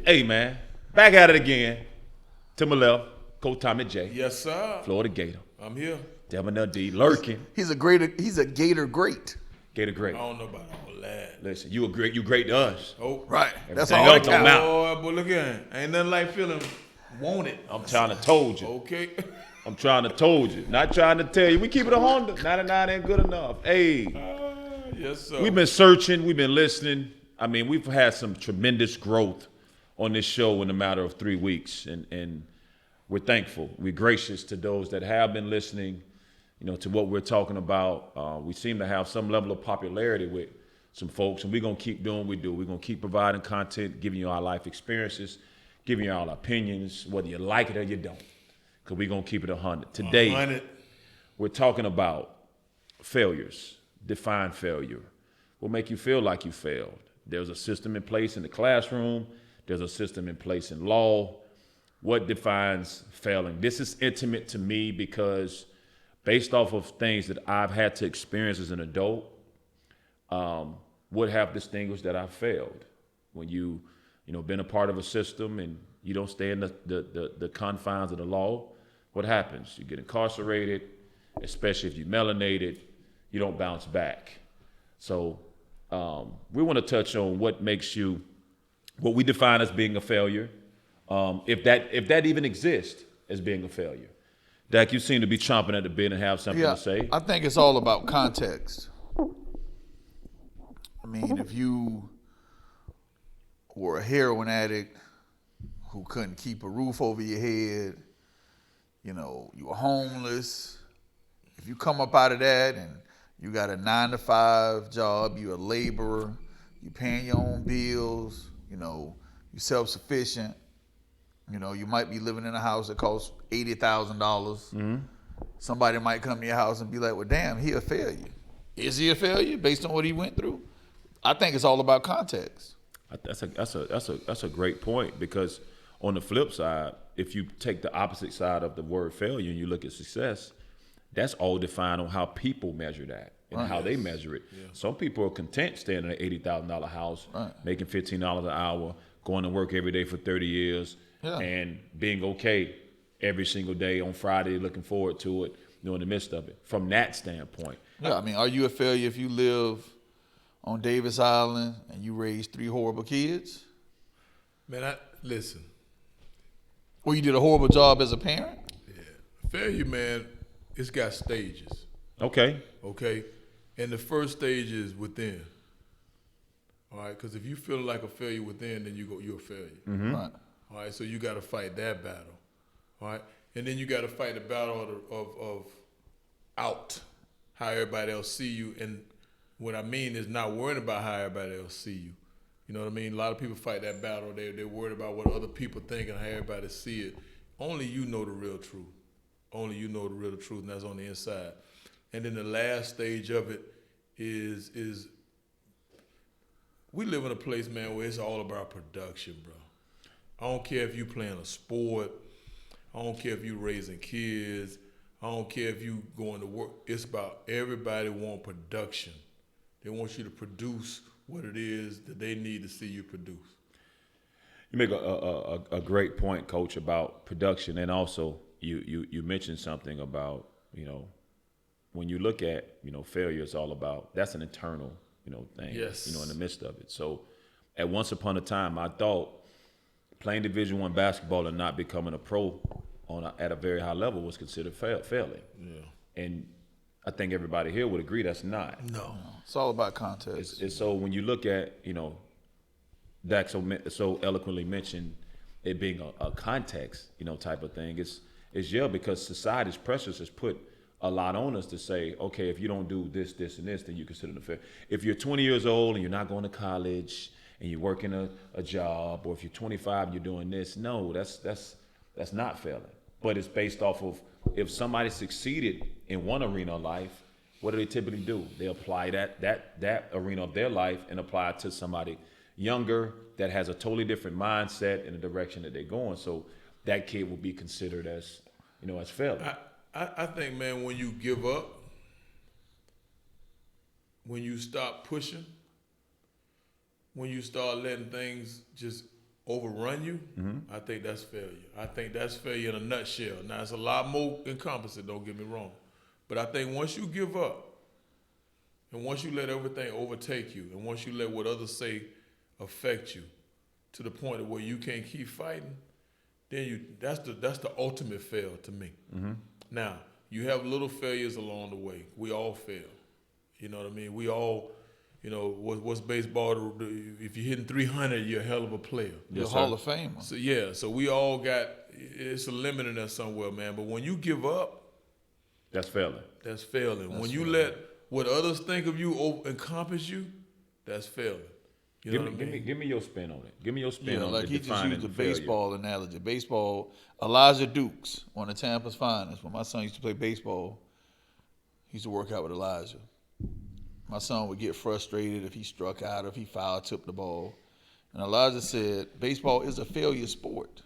Hey, man. Back at it again. To my left, Coach Tommy J. Yes, sir. Florida Gator. I'm here. Devin D. Lurking. He's a Gator great. Gator I great. don't know about all that. Listen, you great to us. Oh, Right. That's Everything all else that don't counts. matter. Boy, but look at ain't nothing like feeling wanted. I'm trying to told you. Okay. I'm trying to told you. Not trying to tell you. We keep it a Honda. 99 ain't good enough. Hey, Yes, sir. we've been searching. We've been listening. I mean, we've had some tremendous growth on this show in a matter of 3 weeks. And we're thankful. We're gracious to those that have been listening, to what we're talking about. We seem to have some level of popularity with some folks, and we're going to keep doing what we do. We're going to keep providing content, giving you our life experiences, giving you our opinions, whether you like it or you don't, because we're going to keep it 100. Today, 100. we're talking about failures. Define failure. What make you feel like you failed? There's a system in place in the classroom. There's a system in place in law. What defines failing? This is intimate to me because based off of things that I've had to experience as an adult, would have distinguished that I failed. When you been a part of a system and you don't stay in the confines of the law, what happens? You get incarcerated, especially if you're melanated, you don't bounce back. So we want to touch on what we define as being a failure, if that even exists as being a failure. Dak, you seem to be chomping at the bit and have something to say. I think it's all about context. I mean, if you were a heroin addict who couldn't keep a roof over your head, you were homeless. If you come up out of that and you got a 9-to-5 job, you're a laborer, you paying your own bills, you're self-sufficient, you might be living in a house that costs $80,000. Mm-hmm. Somebody might come to your house and be like, well, damn, he a failure. Is he a failure based on what he went through? I think it's all about context. That's a great point, because on the flip side, if you take the opposite side of the word failure and you look at success, that's all defined on how people measure that and how they measure it. Yeah. Some people are content staying in an $80,000 house, making $15 an hour, going to work every day for 30 years, and being okay every single day on Friday, looking forward to it, in the midst of it. From that standpoint. Yeah, I mean, are you a failure if you live on Davis Island and you raise 3 horrible kids? Man, listen. Or you did a horrible job as a parent? Yeah. Failure, man, it's got stages. Okay. And the first stage is within. All right, because if you feel like a failure within, then you're a failure. Mm-hmm. Right. All right, so you got to fight that battle. All right, and then you got to fight the battle of out, how everybody else see you. And what I mean is not worrying about how everybody else see you. You know what I mean? A lot of people fight that battle. They're worried about what other people think and how everybody see it. Only you know the real truth. Only you know the real truth, and that's on the inside. And then the last stage of it is we live in a place, man, where it's all about production, bro. I don't care if you playing a sport. I don't care if you raising kids. I don't care if you going to work. It's about everybody want production. They want you to produce what it is that they need to see you produce. You make a great point, Coach, about production, and also you mentioned something about, when you look at, failure, it's all about, that's an internal, thing, Yes. in the midst of it. So at once upon a time, I thought playing Division I basketball and not becoming a pro at a very high level was considered failing. Yeah. And I think everybody here would agree that's not. No. It's all about context. It's so when you look at, Dak so eloquently mentioned it being a context, type of thing. It's because society's pressures has put a lot on us to say, okay, if you don't do this, this, and this, then you consider it a failure. If you're 20 years old and you're not going to college and you're working a job, or if you're 25 and you're doing this, no, that's not failing. But it's based off of, if somebody succeeded in one arena of life, what do they typically do? They apply that arena of their life and apply it to somebody younger that has a totally different mindset in the direction that they're going. So that kid will be considered as, as failing. I think, man, when you give up, when you stop pushing, when you start letting things just overrun you, I think that's failure. I think that's failure in a nutshell. Now, it's a lot more encompassing, don't get me wrong. But I think once you give up, and once you let everything overtake you, and once you let what others say affect you to the point of where you can't keep fighting, then that's the ultimate fail to me. Now, you have little failures along the way. We all fail. You know what I mean? We all, what's baseball? If you're hitting 300, you're a hell of a player. You're a Hall of Famer. So we all got, it's a limit in there somewhere, man. But when you give up, That's failing. that's failing. When you let what others think of you encompass you, that's failing. You know what I mean? Give me your spin on it. Give me your spin Yeah, on like it. he just defining used the failure. baseball analogy. Baseball, Elijah Dukes, one of Tampa's finest. When my son used to play baseball, he used to work out with Elijah. My son would get frustrated if he struck out, if he foul tipped the ball. And Elijah said, baseball is a failure sport.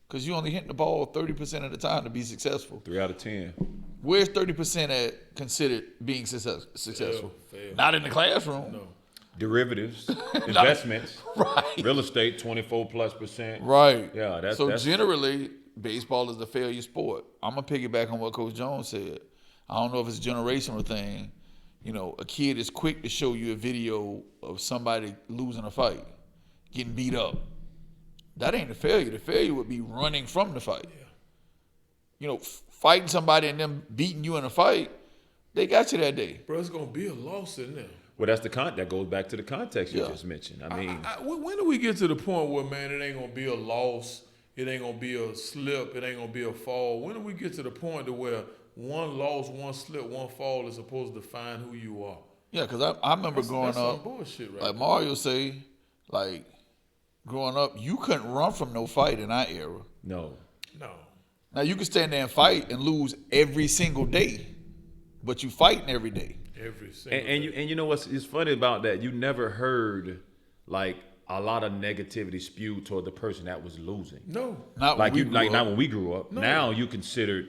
Because you only hit the ball 30% of the time to be successful. 3 out of 10. Where's 30% at considered being successful? Fail. Not in the classroom. No. Derivatives, investments, Right. real estate, 24+%. Right. Yeah, that's generally, baseball is a failure sport. I'm gonna piggyback on what Coach Jones said. I don't know if it's a generational thing. A kid is quick to show you a video of somebody losing a fight, getting beat up. That ain't a failure. The failure would be running from the fight. Fighting somebody and them beating you in a fight, they got you that day. Bro, it's going to be a loss in there. Well, that's that goes back to the context you just mentioned. I mean, when do we get to the point where, man, it ain't going to be a loss, it ain't going to be a slip, it ain't going to be a fall? When do we get to the point to where one loss, one slip, one fall is supposed to define who you are? Yeah, because I remember growing that's up, some bullshit right like there. Mario say, like growing up, you couldn't run from no fight in our era. no. No. Now you can stand there and fight and lose every single day, but you fighting every day. Every single And you know what's funny about that? You never heard like a lot of negativity spewed toward the person that was losing. No. Not Like when we grew not up. when we grew up. No. Now you considered,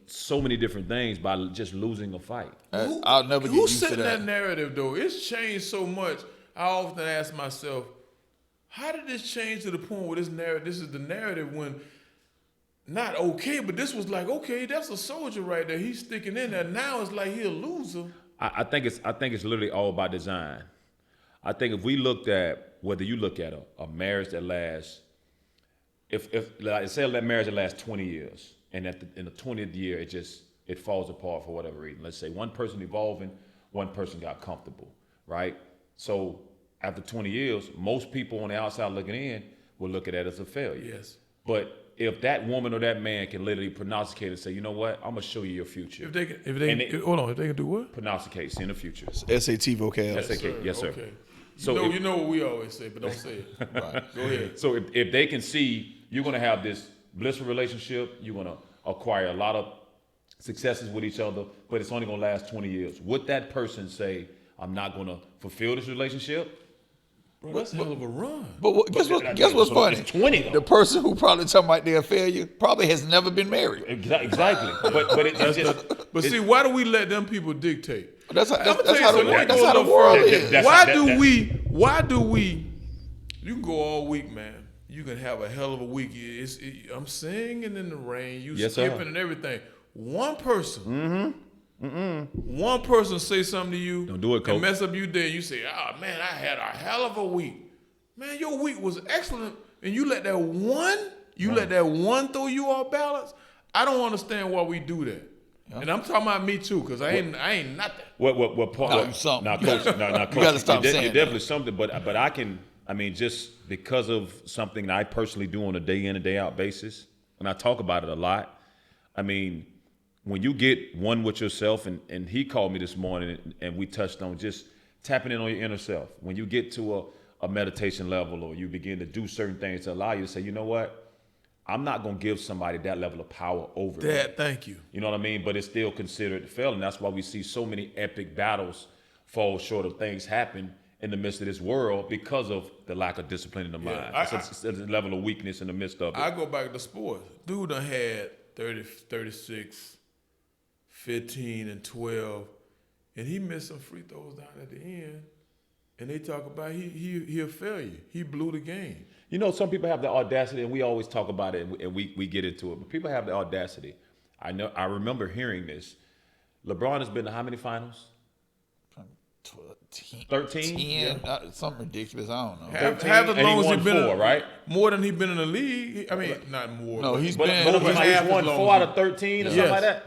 so many different things by just losing a fight. I'll never get Who's used to setting that that. narrative, though? It's changed so much. I often ask myself, how did this change to the point where this is the narrative when not okay, but this was like, okay, that's a soldier right there. He's sticking in there. Now it's like he a loser. I think it's literally all by design. I think if we looked at whether you look at a marriage that lasts, if like say that marriage that lasts 20 years, and in the 20th year it falls apart for whatever reason. Let's say one person evolving, one person got comfortable, right? So after 20 years, most people on the outside looking in will look at that as a failure. Yes. But if that woman or that man can literally prognosticate and say, you know what, I'm gonna show you your future. If they can do what? Prognosticate, see in the future. SAT vocab. That's okay. Yes, sir. Okay. So You know what we always say, but don't say it. Right. Go ahead. So if they can see you're going to have this blissful relationship, you're going to acquire a lot of successes with each other, but it's only going to last 20 years. Would that person say, I'm not going to fulfill this relationship? Bro, that's a hell of a run. But guess what's funny? It's 20 though. The person who probably talking about their failure probably has never been married. Exactly. But it's just... But see, why do we let them people dictate? That's how I'ma that's tell you how the something. Let me that's go how a the little world further. is. That's- Why do we? You can go all week, man. You can have a hell of a week. I'm singing in the rain. You Yes, sir. skipping and everything. One person. One person say something to you. Don't do it, Coach. And mess up your day. You say, "Oh man, I had a hell of a week." Man, your week was excellent, and you let that one throw you off balance. I don't understand why we do that. Yeah. And I'm talking about me too, because I ain't nothing. What part? No, you something. Now, coach, Coach, gotta stop you're saying definitely something. But just because of something that I personally do on a day in and day out basis, and I talk about it a lot. I mean, when you get one with yourself, and he called me this morning, and we touched on just tapping in on your inner self. When you get to a meditation level, or you begin to do certain things to allow you to say, you know what, I'm not going to give somebody that level of power over me. Dad, thank you. You know what I mean? But it's still considered failing. That's why we see so many epic battles fall short of things happen in the midst of this world because of the lack of discipline in the mind. It's a level of weakness in the midst of it. I go back to sports. Dude done had 30, 36, 15, and 12, and he missed some free throws down at the end. and they talk about he a failure. He blew the game. You know, some people have the audacity, and we always talk about it, and we get into it. But people have the audacity. I remember hearing this. LeBron has been to how many finals? 13? 10, something ridiculous. I don't know. Half 13, as and he long as won he been 4, right? More than he been in the league. I mean, not more. No, but- he's But, been but over he's half won as long 4 as out of 13 or Yes. something like that.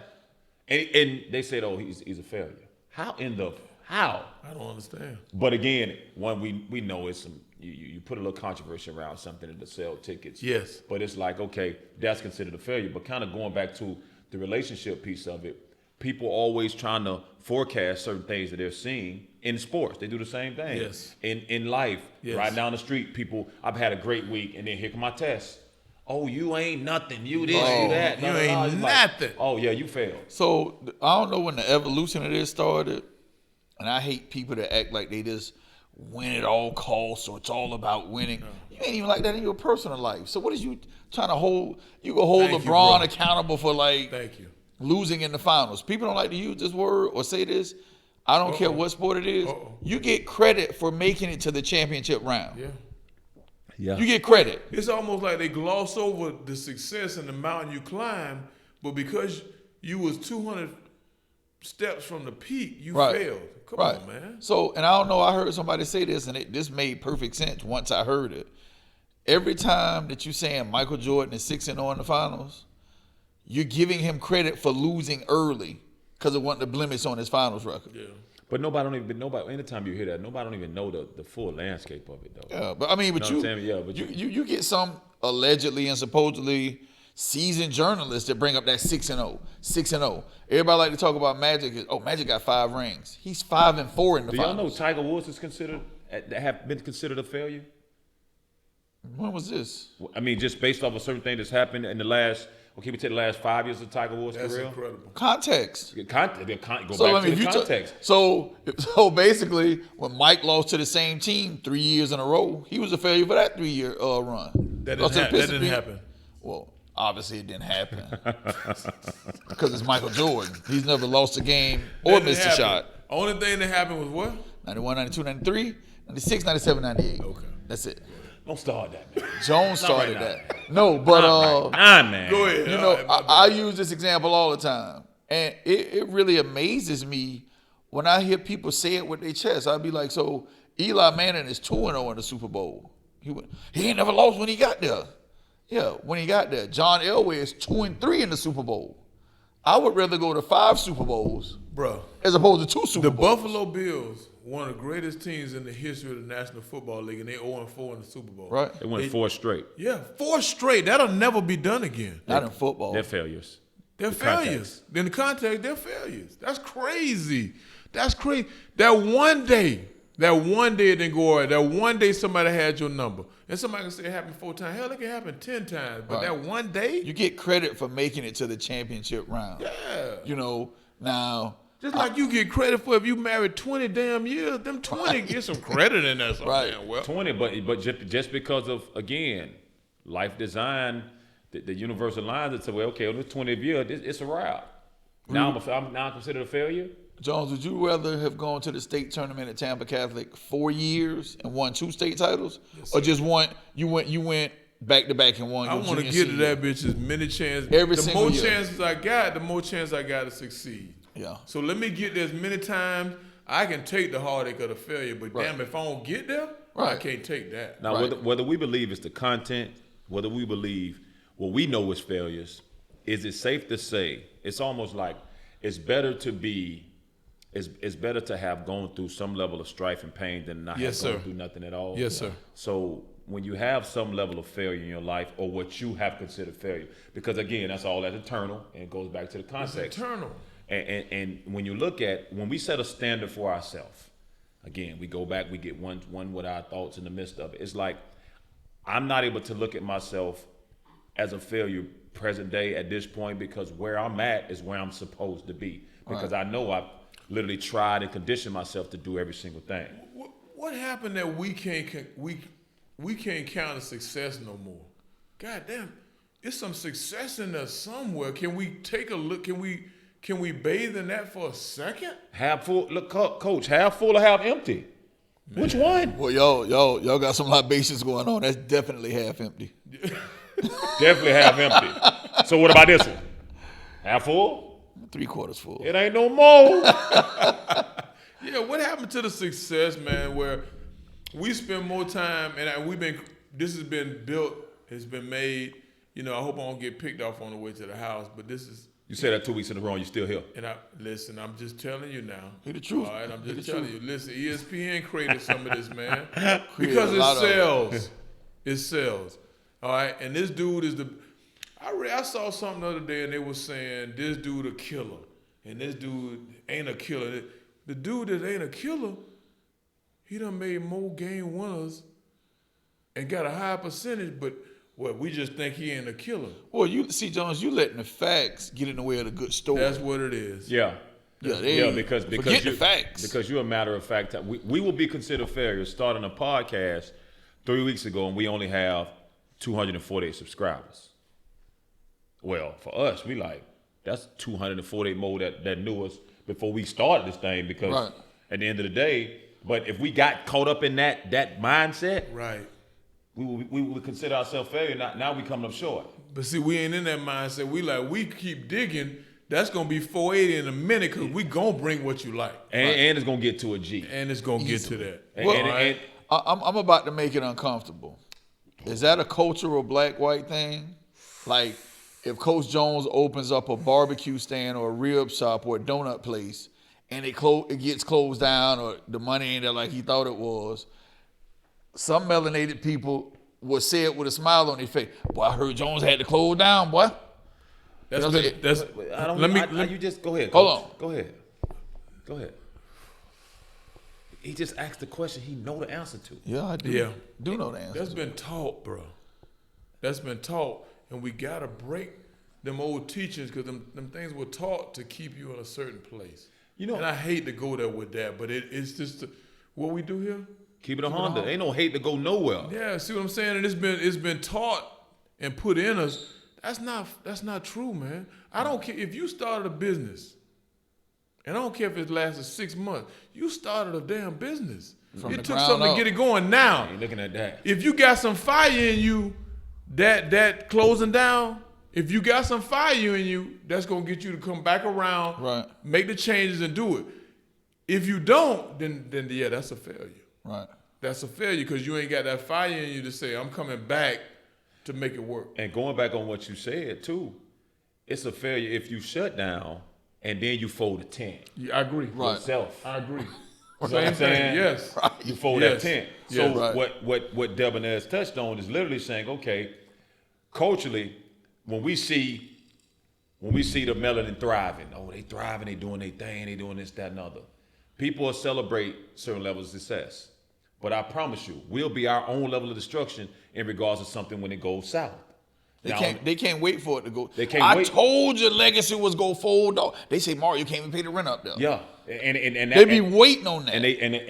And they said, oh, he's a failure. How? I don't understand. But again, one we know it's some you put a little controversy around something to sell tickets. Yes. But it's like, okay, that's considered a failure. But kind of going back to the relationship piece of it, people always trying to forecast certain things that they're seeing in sports. They do the same thing. Yes. In life, Yes. right down the street, people, I've had a great week, and then here come my test. Oh, you ain't nothing. You this, you that. you blah, blah, ain't blah. It's like, nothing. oh yeah, you failed. So I don't know when the evolution of this started, and I hate people that act like they just win at all costs or it's all about winning. You ain't even like that in your personal life. So what is you trying to hold? You can hold Thank you, LeBron brother. accountable for like Thank you. losing in the finals. People don't like to use this word or say this. I don't care what sport it is. You get credit for making it to the championship round. Yeah. Yeah. You get credit. It's almost like they gloss over the success and the mountain you climb, but because you was 200 steps from the peak, you Right. failed. Come Right. on, man. So, and I don't know, I heard somebody say this, and this made perfect sense once I heard it. Every time that you saying Michael Jordan is 6-0 in the finals, you're giving him credit for losing early because it wasn't the blemish on his finals record. Yeah. But nobody. Anytime you hear that, nobody don't even know the full landscape of it, though. Yeah, but I mean, but Know you, what I'm saying? Yeah, but you get some allegedly and supposedly seasoned journalists that bring up that 6-0, 6-0. Everybody like to talk about Magic. Oh, Magic got 5 rings. He's 5-4 in the Do y'all know finals. Tiger Woods is have been considered a failure? When was this? I mean, just based off a certain thing that's happened in the last. Okay, we take the last 5 years of Tiger Woods' That's career. incredible. Context. Go So back I mean, to if the you context. so basically, when Mike lost to the same team 3 years in a row, he was a failure for that 3-year run. That Lost didn't, to the that didn't Pistons. happen. Well, obviously it didn't happen because it's Michael Jordan. He's never lost a game or That didn't missed a happen. shot. Only thing that happened was what? 91, 92, 93, 96, 97, 98. Okay. That's it. Don't start that, man. Jones started right that. No, but Nah, man. Go ahead. you All know, right, my I bad. use this example all the time, and it really amazes me when I hear people say it with their chest. I'd be like, so Eli Manning is 2-0 in the Super Bowl. He ain't never lost when he got there. Yeah, when he got there. John Elway is 2-3 in the Super Bowl. I would rather go to 5 Super Bowls Bro, as opposed to 2 Super the Bowls. Buffalo Bills, one of the greatest teams in the history of the National Football League, and they 0-4 in the Super Bowl. Right? They went 4 straight. Yeah, 4 straight. That'll never be done again. Not in football. They're failures. They're The failures. In the context, they're failures. That's crazy. That's crazy. That one day it didn't go all right. That one day somebody had your number. And somebody can say it happened 4 times. Hell, it can happen 10 times. But Right. that one day, You get credit for making it to the championship round. yeah. You know, now Just like you get credit for if you married 20 damn years, them 20 get some credit in there some Right. damn well. 20, but just because of, again, life design, the universal lines that say, well, okay, on this 20th year, it's a wrap. Now I'm considered a failure. Jones, would you rather have gone to the state tournament at Tampa Catholic 4 years and won 2 state titles, or just one? You went back to back and won. I your want to junior get to senior? that bitch as many chances. Every the single more year. chances I got, the more chance I got to succeed. Yeah. So let me get there as many times. I can take the heartache of the failure, but Right. damn, if I don't get there, I Right. can't take that. Now, Right. whether we believe it's the content, whether we believe what we know is failures, is it safe to say it's almost like it's better to be, it's better to have gone through some level of strife and pain than not Yes, have gone sir. through nothing at all? Yes, sir. So when you have some level of failure in your life, or what you have considered failure, because again, that's all that's eternal, and it goes back to the It's context. eternal. And when you look at, when we set a standard for ourselves, again, we go back, we get one with our thoughts in the midst of it. It's like, I'm not able to look at myself as a failure present day at this point, because where I'm at is where I'm supposed to be. Because I know I've literally tried and conditioned myself to do every single thing. What happened that we can't count as success no more? God damn, it's some success in there somewhere. Can we take a look? Can we bathe in that for a second? Half full, look, coach, half full or half empty. Which one? Well, y'all got some libations going on. That's definitely half empty. Definitely half empty. So what about this one? Half full? 3/4 full. It ain't no more. Yeah, what happened to the success, man, where we spend more time, and this has been built, it's been made, I hope I don't get picked off on the way to the house, but this is, You said that 2 weeks in a row and you still here. and listen, I'm just telling you now. Hear the truth. All right, I'm Hear just the telling truth. you. Listen, ESPN created some of this, man. Created Because a it lot of it. sells. It sells. All right, and this dude is I saw something the other day and they were saying this dude a killer. And this dude ain't a killer. The dude that ain't a killer, he done made more game winners and got a high percentage, but we just think he ain't a killer. Well, you see, Jones, you letting the facts get in the way of the good story. That's what it is. Yeah. Yeah, because forget you, the facts. Because you're a matter of fact. We will be considered failures starting a podcast 3 weeks ago, and we only have 248 subscribers. Well, for us, we that's 248 more that knew us before we started this thing. Because Right. at the end of the day, but if we got caught up in that mindset, Right. we would consider ourselves failure. Now we coming up short. But see, we ain't in that mindset. We keep digging. That's gonna be 480 in a minute because we gonna bring what you like, And it's gonna get to a G. and it's gonna get to that. And- Well, and- I'm about to make it uncomfortable. Is that a cultural black-white thing? Like, if Coach Jones opens up a barbecue stand or a rib shop or a donut place, and it gets closed down or the money ain't there like he thought it was, some melanated people will say it with a smile on their face. Boy, I heard Jones had to close down, boy. That's You know what I'm that's. I don't. Let me. You just go ahead. Hold Coach. Go ahead. He just asked the question he know the answer to. Yeah, I do. Yeah. Do know the answer. That's been taught, bro. That's been taught, and we gotta break them old teachings because them things were taught to keep you in a certain place. And I hate to go there with that, but it's just what we do here. Keep it a Honda. Ain't no hate to go nowhere. Yeah, see what I'm saying? And it's been taught and put in us. That's not true, man. I don't care if you started a business, and I don't care if it lasted 6 months. You started a damn business. From the It took ground something up. to get it going. Now, I ain't looking at that. if you got some fire in you, that closing down. If you got some fire in you, that's gonna get you to come back around, Right. make the changes and do it. If you don't, then yeah, that's a failure. Right. That's a failure because you ain't got that fire in you to say, I'm coming back to make it work. And going back on what you said too, it's a failure if you shut down and then you fold a tent Yeah, I agree. Right. yourself. I agree. You know what Same I'm thing. saying? Yes. You fold Yes. that tent. Yes. So Right. what Debonair's touched on is literally saying, okay, culturally, when we see the melanin thriving, they thriving, they doing their thing, they doing this, that, and other. People will celebrate certain levels of success. But I promise you, we'll be our own level of destruction in regards to something when it goes south. They can't wait for it to go. They can't I wait. told you legacy was go fold dog. They say, Mario, you can't even pay the rent up there. Yeah, and They be waiting on that. and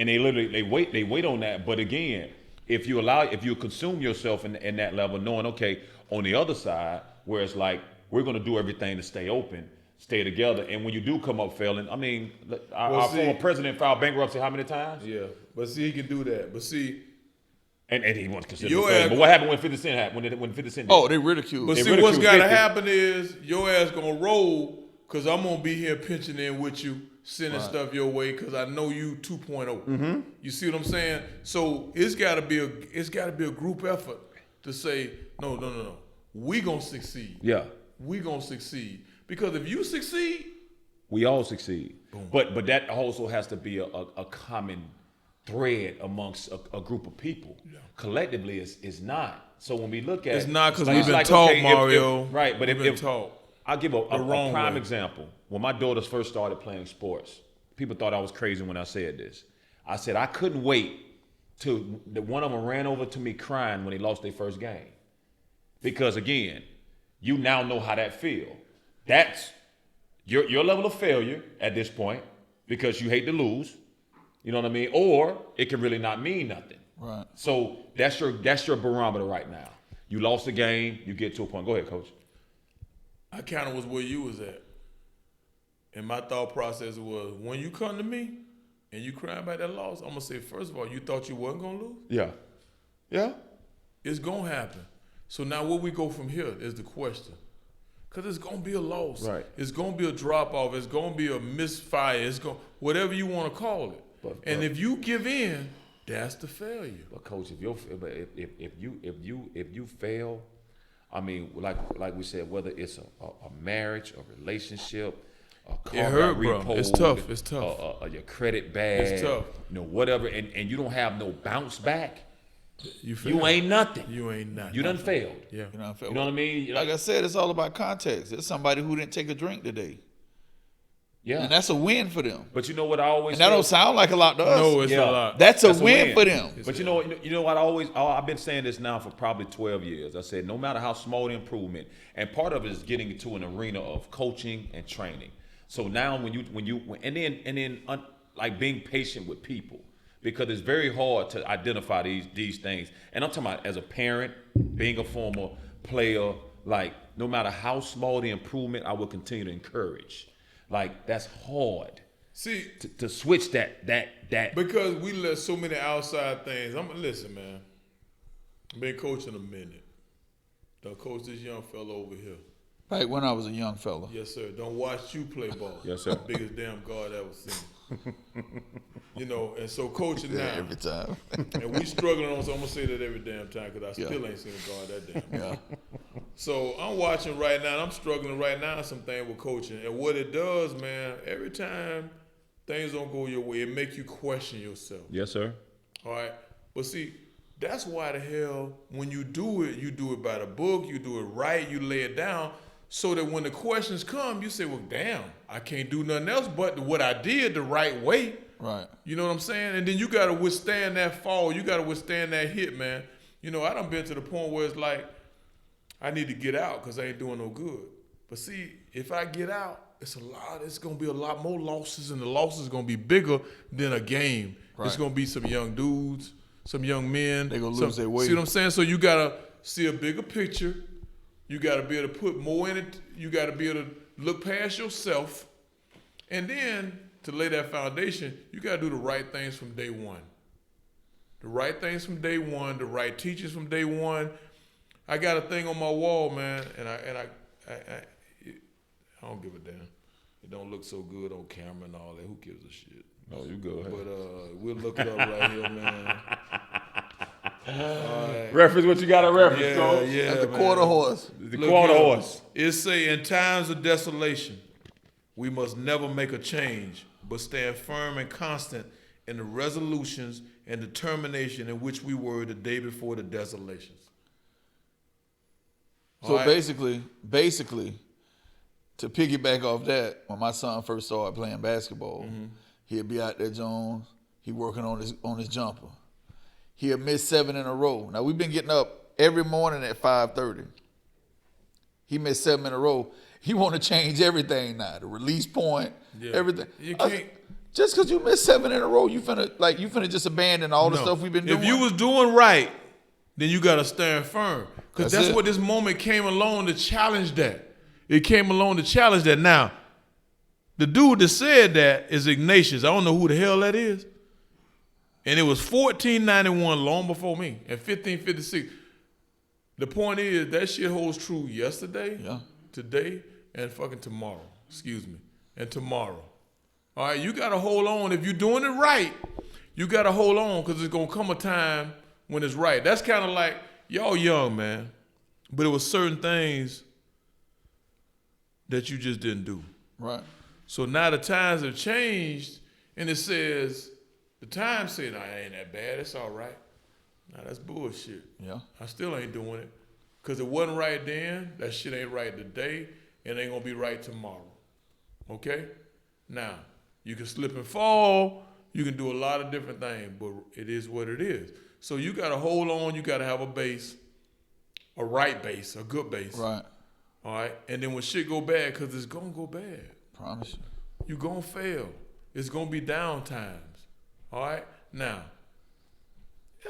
they literally wait on that. But again, if you consume yourself in that level, knowing okay, on the other side, where it's like we're gonna do everything to stay open, stay together, and when you do come up failing, I mean, our see- former president filed bankruptcy how many times? Yeah. But see, he can do that. But see, And he wasn't considered Your a failure. ass- But what happened when 50 Cent happened? When 50 Cent did? Oh, they ridicule. but They see, ridicule what's got to 50. happen is your ass gonna roll because I'm gonna be here pinching in with you, sending stuff your way because I know you 2.0. Mm-hmm. You see what I'm saying? So it's got to be a group effort to say no. We gonna succeed. Yeah, We gonna succeed because if you succeed, we all succeed. But that also has to be a common thread amongst a group of people. Collectively, it's not. So when we look at it's not because like- we've it's been like, taught, okay, Mario. right? But we've if been taught. I'll give a wrong prime way. example. When my daughters first started playing sports, people thought I was crazy when I said this. I said I couldn't wait till one of them ran over to me crying when they lost their first game. Because again, you now know how that feel. That's your level of failure at this point because you hate to lose. You know what I mean? Or it can really not mean nothing. Right. So that's your barometer right now. You lost the game, you get to a point. Go ahead, coach. I kind of was where you was at. And my thought process was, when you come to me, and you crying about that loss, I'm gonna say, first of all, you thought you wasn't gonna lose? Yeah. Yeah. It's gonna happen. So now where we go from here is the question. Cause it's gonna be a loss. Right. It's gonna be a drop off. It's gonna be a misfire. It's gonna whatever you want to call it. And if you give in, that's the failure. But coach, if you fail, I mean, like we said, whether it's a marriage, a relationship, a car It hurt, got bro. repoed, It's tough. It's tough. Your credit bad. It's tough. Whatever, and you don't have no bounce back. You You ain't nothing. You ain't nothing. You done failed. Yeah. You know what I feel? You know what I mean? Like I said, it's all about context. There's somebody who didn't take a drink today, Yeah. and that's a win for them. But you know what I always And that feel? don't sound like a lot to us. No, it's Yeah. a lot. That's a That's win for them. But you know what I've been saying this now for probably 12 years. I said no matter how small the improvement, and part of it is getting into an arena of coaching and training. So now like being patient with people, because it's very hard to identify these things. And I'm talking about as a parent, being a former player, like no matter how small the improvement, I will continue to encourage. Like that's hard See, to switch that. because we let so many outside things. Listen, man. Been coaching a minute. Done coach this young fella over here. Like when I was a young fella. Yes, sir. Don't watch you play ball. Yes, sir. Biggest damn guard I ever seen. And so coaching now. Every time. And we struggling on, so I'm gonna say that every damn time because I still Yeah. ain't seen a guard that damn. Yeah. So I'm watching right now, and I'm struggling right now some things with coaching. And what it does, man, every time things don't go your way, it make you question yourself. Yes, sir. All right. But see, that's why the hell when you do it by the book, you do it right, you lay it down, so that when the questions come, you say, well, damn, I can't do nothing else but what I did the right way. Right. You know what I'm saying? And then you got to withstand that fall. You got to withstand that hit, man. I done been to the point where it's like, I need to get out because I ain't doing no good. But see, if I get out, it's going to be a lot more losses, and the losses are going to be bigger than a game. Right. It's going to be some young dudes, some young men. They gonna lose their way. See what I'm saying? So you got to see a bigger picture. You got to be able to put more in it. You got to be able to look past yourself. And then to lay that foundation, you got to do the right things from day one. The right things from day one, the right teachers from day one. I got a thing on my wall, man, and I don't give a damn. It don't look so good on camera and all that. Who gives a shit? No, you go ahead. But we'll look it up right here, man. All right. Reference what you got to reference, Yeah, coach. yeah, That's the man. quarter horse. The Look quarter here. horse. It say, in times of desolation, we must never make a change, but stand firm and constant in the resolutions and determination in which we were the day before the desolations. So All right? basically, to piggyback off that, when my son first started playing basketball, he'd be out there, Jones. He working on his jumper. He'll miss 7 in a row. Now we've been getting up every morning at 5:30. He missed 7 in a row. He want to change everything now. The release point, Yeah. everything. You I- can't- just because you missed 7 in a row, you finna just abandon all the No. stuff we've been doing. If you was doing right, then you got to stand firm. Because That's that's it. what this moment came along to challenge that. It came along to challenge that. Now, the dude that said that is Ignatius. I don't know who the hell that is. And it was 1491 long before me and 1556. The point is that shit holds true yesterday, Yeah. today, and fucking tomorrow. Excuse me. And tomorrow. All right, you got to hold on. If you're doing it right, you got to hold on because there's going to come a time when it's right. That's kind of like, y'all young, man. But it was certain things that you just didn't do. Right. So now the times have changed, and it says, the times say, nah, it ain't that bad. It's all right. Nah, that's bullshit. Yeah. I still ain't doing it. Because it wasn't right then. That shit ain't right today. And it ain't going to be right tomorrow. Okay? Now, you can slip and fall. You can do a lot of different things. But it is what it is. So you got to hold on. You got to have a base. A right base. A good base. Right. All right? And then when shit go bad, because it's going to go bad. Promise you. You're going to fail. It's going to be down times. All right? Now,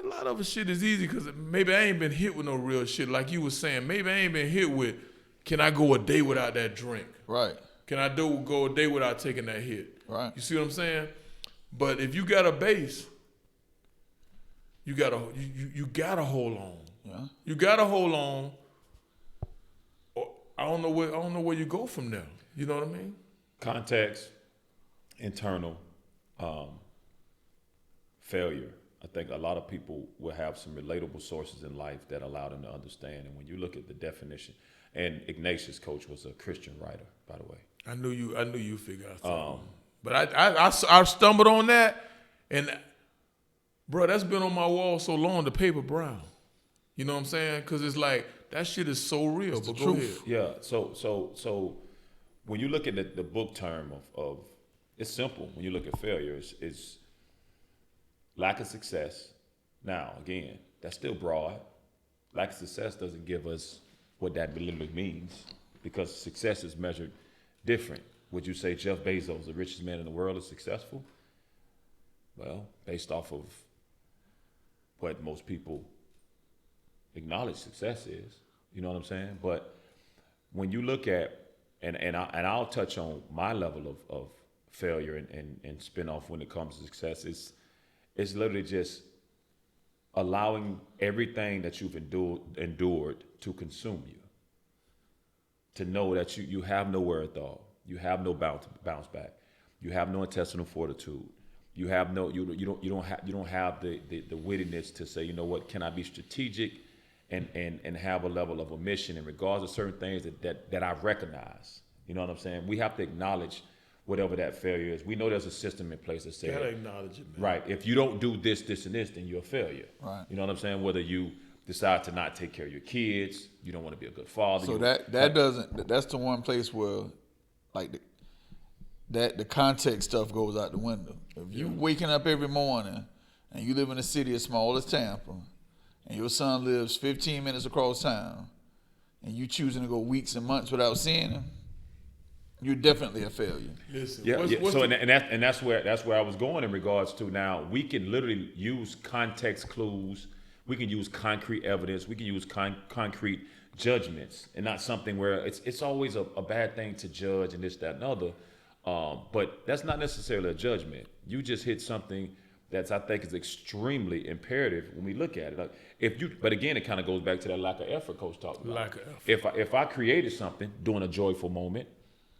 a lot of the shit is easy because maybe I ain't been hit with no real shit. Like you was saying, maybe I ain't been hit with, can I go a day without that drink? Right. Can I go a day without taking that hit? Right. You see what I'm saying? But if you got a base, you gotta hold on. Yeah. You gotta hold on. Or I don't know where you go from there. You know what I mean? Context, internal, failure. I think a lot of people will have some relatable sources in life that allow them to understand. And when you look at the definition, and Ignatius Coach was a Christian writer, by the way. I knew you figured out something. But I stumbled on that, and bro, that's been on my wall so long. The paper brown. You know what I'm saying? Because it's like that shit is so real. But go ahead. Yeah. So when you look at the book term of it's simple. When you look at failure, it's lack of success. Now, again, that's still broad. Lack of success doesn't give us what that literally means, because success is measured different. Would you say Jeff Bezos, the richest man in the world, is successful? Well, based off of what most people acknowledge success is, you know what I'm saying? But when you look at, and I'll touch on my level of failure and spin off when it comes to success, it's literally just allowing everything that you've endured to consume you. To know that you have no wherewithal, you have no bounce back, you have no intestinal fortitude, you don't have the wittiness to say, you know what, can I be strategic and have a level of omission in regards to certain things that I recognize. You know what I'm saying? We have to acknowledge whatever that failure is. We know there's a system in place that says, You gotta acknowledge it, man. right, if you don't do this, and this, then you're a failure. Right. You know what I'm saying? Whether you decide to not take care of your kids, you don't want to be a good father. So that's the one place where, like, the context stuff goes out the window. If you waking up every morning and you live in a city as small as Tampa, and your son lives 15 minutes across town, and you choosing to go weeks and months without seeing him, you're definitely a failure. Listen, Yeah, what's so the- and that's where I was going in regards to, now we can literally use context clues, we can use concrete evidence, we can use concrete judgments, and not something where it's always a bad thing to judge and this, that, and other. But that's not necessarily a judgment. You just hit something that's, I think, is extremely imperative when we look at it. Like, but again, it kind of goes back to that lack of effort Coach talked about. Lack of effort. If I created something during a joyful moment,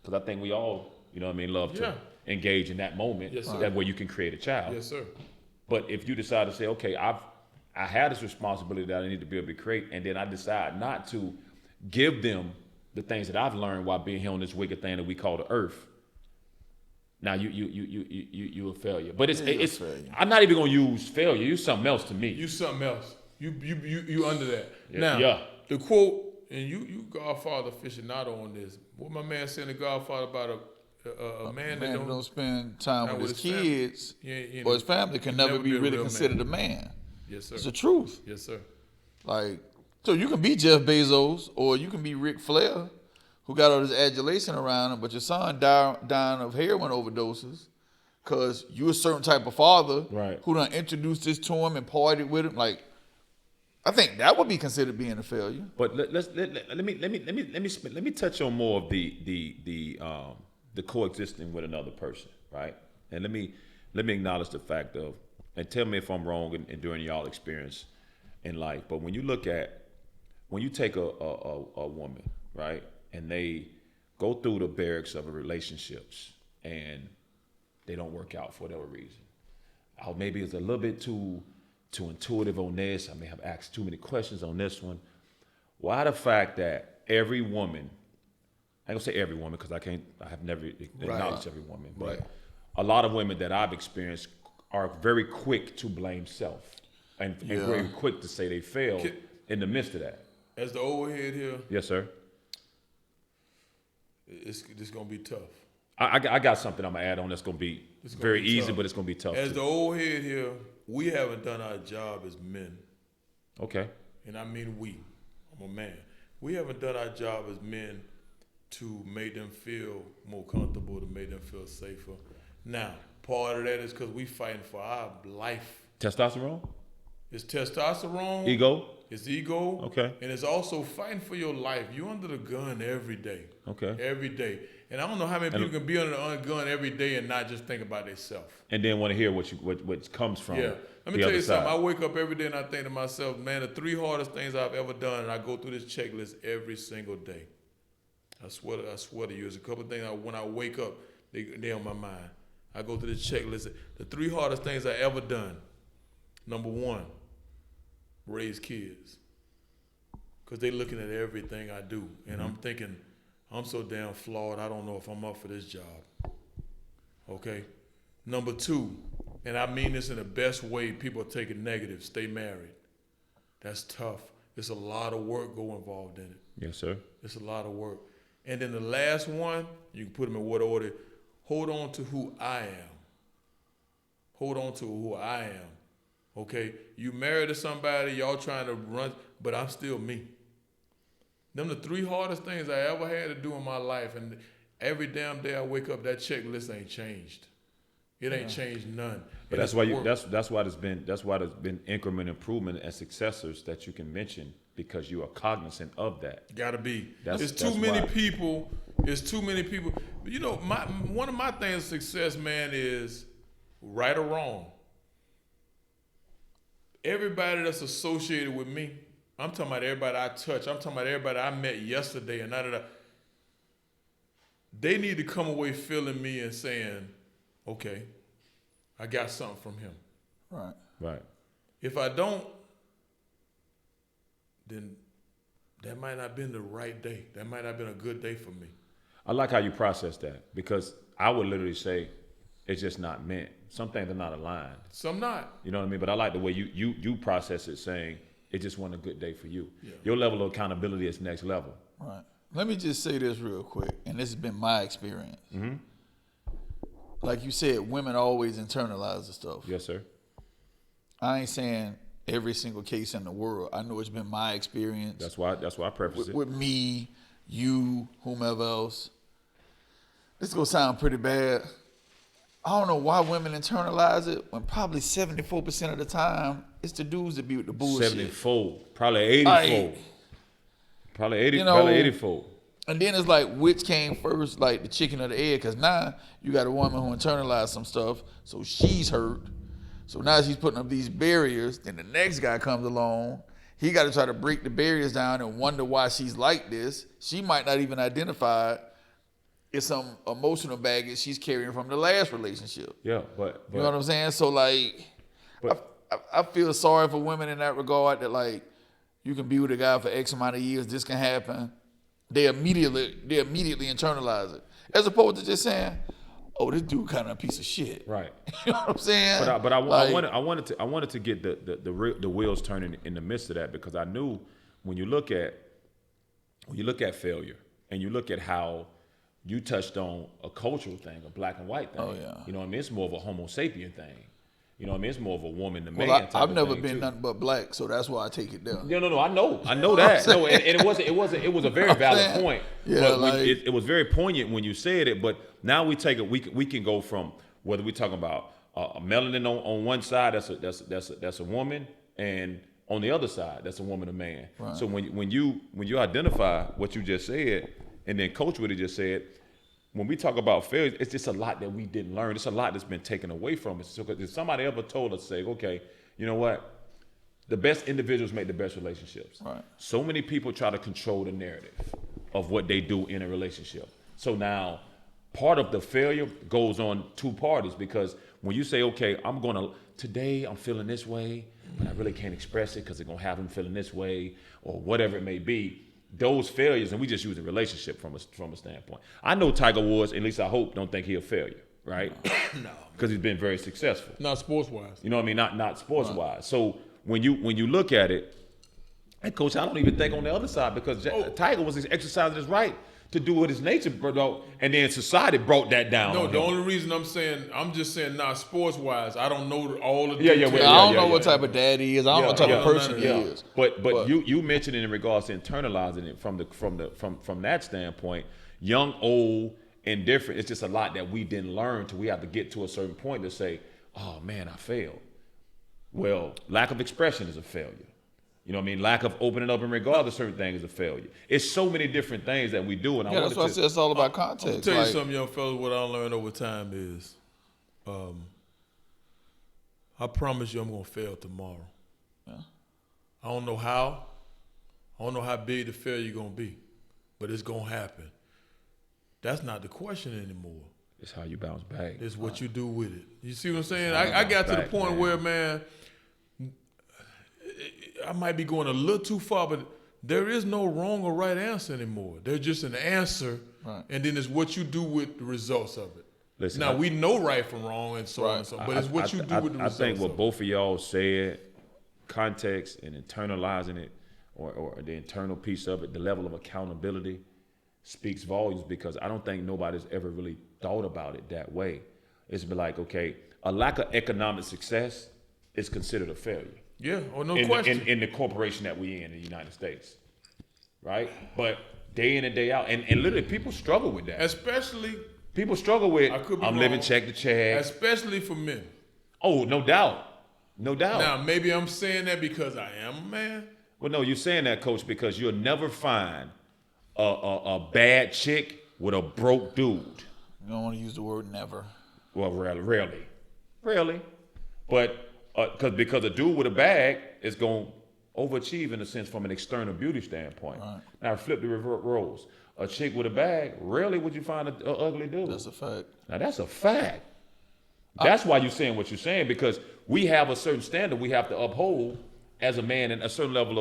because I think we all, you know what I mean, love to engage in that moment. Yes, sir. That way you can create a child. Yes, sir. But if you decide to say, okay, I had this responsibility that I need to be able to create, and then I decide not to give them the things that I've learned while being here on this wicked thing that we call the earth. Now you a failure. But it's failure. I'm not even gonna use failure. Use something else to me. You something else. You under that. Yeah, Now, yeah. the quote, and you Godfather aficionado on this. What my man said in the Godfather about a man that Man who don't spend time Not with his kids you or know, his family can never be a really real considered man. a man. Yes, sir. It's the truth. Yes, sir. Like, so you can be Jeff Bezos or you can be Ric Flair, who got all this adulation around him, but your son dying of heroin overdoses because you a certain type of father Right. who done introduced this to him and partied with him. Like, I think that would be considered being a failure. But let me touch on more of the coexisting with another person, right? And let me acknowledge the fact of, and tell me if I'm wrong in during y'all experience in life. But when you take a woman, right, and they go through the barracks of a relationships and they don't work out for whatever reason, maybe it's a little bit too intuitive on this. I may have asked too many questions on this one. Why the fact that every woman, I ain't gonna say every woman because I have never acknowledged every woman, but Right. a lot of women that I've experienced are very quick to blame self and very quick to say they failed in the midst of that. As the old head here, Yes, sir. it's gonna be tough. I got something I'm gonna add on that's gonna be It's gonna very be easy, tough. but it's gonna be tough. As too. the old head here, we haven't done our job as men. Okay. And I mean we. I'm a man. We haven't done our job as men to make them feel more comfortable, to make them feel safer. Now, part of that is because we fighting for our life. Testosterone? It's testosterone. Ego? It's ego. Okay. And it's also fighting for your life. You under the gun every day. Okay. Every day. And I don't know how many people can be under the gun every day and not just think about themselves. And then want to hear what comes from Yeah. Let me the tell other you something. side. I wake up every day and I think to myself, man, the 3 hardest things I've ever done, and I go through this checklist every single day. I swear to you, there's a couple of things when I wake up, they're on my mind. I go through this checklist. The 3 hardest things I ever done. Number 1, raise kids. Because they looking at everything I do. And I'm thinking, I'm so damn flawed, I don't know if I'm up for this job. Okay? Number 2, and I mean this in the best way, people take it negative, stay married. That's tough. There's a lot of work go involved in it. Yes, sir. It's a lot of work. And then the last one, you can put them in what order, hold on to who I am. Hold on to who I am. Okay? You married to somebody, y'all trying to run, but I'm still me. Them the 3 hardest things I ever had to do in my life, and every damn day I wake up, that checklist ain't changed. It ain't changed none. But And that's it's why you work. that's why there's been increment improvement and successors that you can mention because you are cognizant of that. Gotta be. That's It's too many why. people. It's too many people. You know, one of my things of success, man, is right or wrong. Everybody that's associated with me, I'm talking about everybody I touch. I'm talking about everybody I met yesterday and they need to come away feeling me and saying, okay, I got something from him. Right. Right. If I don't, then that might not have been the right day. That might not have been a good day for me. I like how you process that because I would literally say it's just not meant. Some things are not aligned. Some not. You know what I mean? But I like the way you process it, saying it just wasn't a good day for you. Yeah. Your level of accountability is next level. Right. Let me just say this real quick, and this has been my experience. Mm-hmm. Like you said, women always internalize the stuff. Yes, sir. I ain't saying every single case in the world. I know it's been my experience. That's why I preface it. With me, you, whomever else. This is gonna sound pretty bad. I don't know why women internalize it when probably 74% of the time it's the dudes that be with the bullshit. 70-fold, probably 80-fold. Probably 80, You know, probably 80-fold. And then it's like, which came first, like the chicken or the egg? Because now you got a woman who internalized some stuff, so she's hurt. So now she's putting up these barriers. Then the next guy comes along. He got to try to break the barriers down and wonder why she's like this. She might not even identify it's some emotional baggage she's carrying from the last relationship. Yeah, but You know what I'm saying? So like, I feel sorry for women in that regard. That like, you can be with a guy for X amount of years, this can happen. They immediately internalize it, as opposed to just saying, "Oh, this dude kind of a piece of shit." right. You know what I'm saying? But I Like, wanted to get the wheels turning in the midst of that because I knew when you look at failure and you look at how you touched on a cultural thing, a black and white thing. Oh, yeah. You know what I mean? It's more of a Homo sapien thing. You know what I mean? It's more of a woman to man. well, type I've of never thing, been too. nothing but black, so that's why I take it down. No. I know that. No, and it was a very valid saying? point. Yeah, but like- it was very poignant when you said it. But now we take it. We can go from whether we're talking about a melanin on one side, that's a woman, and on the other side, that's a woman or man. Right. So when you identify what you just said, and then Coach would have just said, when we talk about failure, it's just a lot that we didn't learn. It's a lot that's been taken away from us. So if somebody ever told us, say, okay, you know what? The best individuals make the best relationships. Right. So many people try to control the narrative of what they do in a relationship. So now part of the failure goes on 2 parties because when you say, okay, today I'm feeling this way, but I really can't express it because it's going to have them feeling this way or whatever it may be. Those failures, and we just use a relationship from a standpoint. I know Tiger Woods, at least I hope, don't think he's a failure, right? No. Because he's been very successful. Not sports wise. You know what I mean? Not sports wise. So when you look at it, and Coach, I don't even think on the other side because Tiger was exercising his right to do what his nature brought, and then society brought that down. No, on the him. only reason I'm just saying not sports wise. I don't know all the Yeah, details. yeah, I don't know what type of dad he is. I don't know what type of person he is. But you mentioned it in regards to internalizing it from that standpoint, young, old, indifferent. It's just a lot that we didn't learn till we have to get to a certain point to say, oh man, I failed. Well, lack of expression is a failure. You know what I mean? Lack of opening up in regard to certain things is a failure. It's so many different things that we do, and Yeah, that's why I said it's all about context. I'm gonna tell you Like, something, young fellas. What I learned over time is, I promise you, I'm gonna fail tomorrow. Yeah. I don't know how. I don't know how big the failure gonna be, but it's gonna happen. That's not the question anymore. It's how you bounce back. It's what you do with it. You see what I'm saying? I got to the point where, man, I might be going a little too far, but there is no wrong or right answer anymore. There's just an answer, Right. and then it's what you do with the results of it. Listen, now, we know right from wrong and so on and so on, but it's what you do with the results. I think what of both of y'all said, context and internalizing it, or the internal piece of it, the level of accountability speaks volumes, because I don't think nobody's ever really thought about it that way. It's been like, okay, a lack of economic success is considered a failure. Yeah, or no in, question. in the corporation that we in the United States, right? But day in and day out, and literally people struggle with that. Especially, People struggle with, I could be I'm wrong, living check to check. especially for men. Oh, no doubt. No doubt. Now, maybe I'm saying that because I am a man. Well, no, you're saying that, Coach, because you'll never find a bad chick with a broke dude. you don't want to use the word never. Well, rarely. But because a dude with a bag is going to overachieve in a sense from an external beauty standpoint. Right. Now, flip the revert roles. A chick with a bag, rarely would you find an ugly dude. That's a fact. Now, that's a fact. That's why you're saying what you're saying, because we have a certain standard we have to uphold as a man, and a certain level